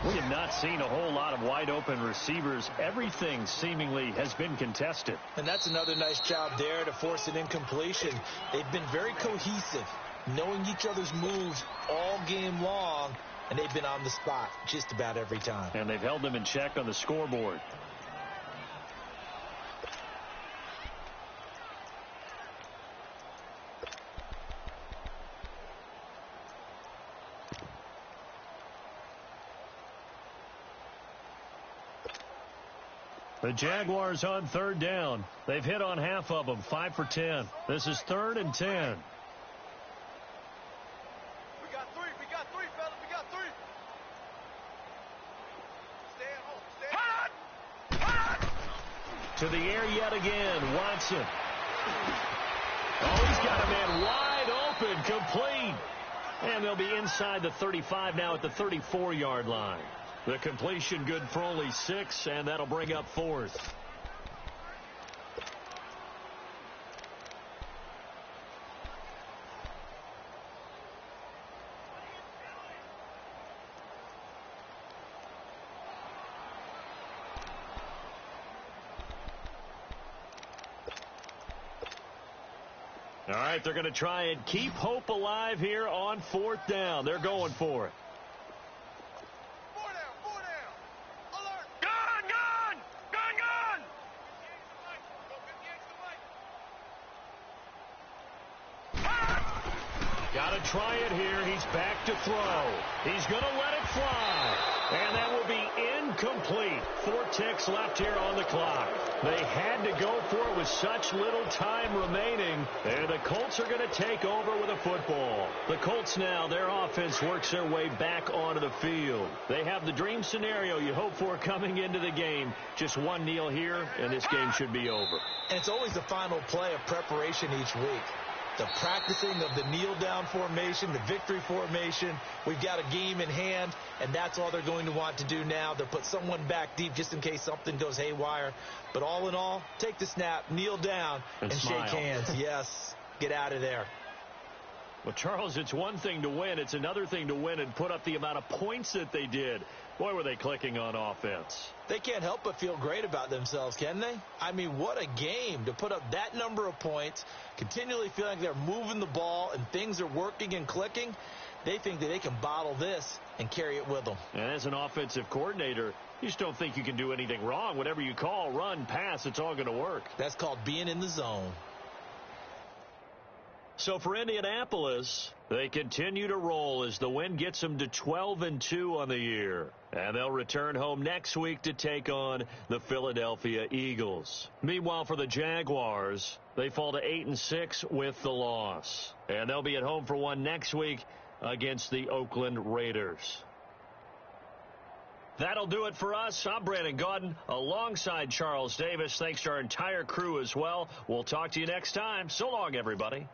We have not seen a whole lot of wide open receivers. Everything seemingly has been contested. And that's another nice job there to force an incompletion. They've been very cohesive, knowing each other's moves all game long, and they've been on the spot just about every time. And they've held them in check on the scoreboard. The Jaguars on 3rd down. They've hit on half of them, 5 for 10. This is 3rd and 10. We got 3, fellas, we got 3. Stay at home, To the air yet again, Watson. Oh, he's got a man wide open, complete. And they'll be inside the 35 now at the 34-yard line. The completion good for only 6, and that'll bring up 4th. All right, they're going to try and keep hope alive here on 4th down. They're going for it. Try it here. He's back to throw. He's going to let it fly. And that will be incomplete. 4 ticks left here on the clock. They had to go for it with such little time remaining. And the Colts are going to take over with a football. The Colts now, their offense works their way back onto the field. They have the dream scenario you hope for coming into the game. Just one kneel here, and this game should be over. And it's always the final play of preparation each week. The practicing of the kneel-down formation, the victory formation. We've got a game in hand, and that's all they're going to want to do now. They'll put someone back deep just in case something goes haywire. But all in all, take the snap, kneel down, and shake hands. Yes, get out of there. Well, Charles, it's one thing to win. It's another thing to win and put up the amount of points that they did. Boy, were they clicking on offense. They can't help but feel great about themselves, can they? I mean, what a game to put up that number of points, continually feeling like they're moving the ball and things are working and clicking. They think that they can bottle this and carry it with them. And as an offensive coordinator, you just don't think you can do anything wrong. Whatever you call, run, pass, it's all going to work. That's called being in the zone. So for Indianapolis, they continue to roll as the win gets them to 12-2 on the year. And they'll return home next week to take on the Philadelphia Eagles. Meanwhile, for the Jaguars, they fall to 8-6 with the loss. And they'll be at home for one next week against the Oakland Raiders. That'll do it for us. I'm Brandon Gaudin alongside Charles Davis. Thanks to our entire crew as well. We'll talk to you next time. So long, everybody.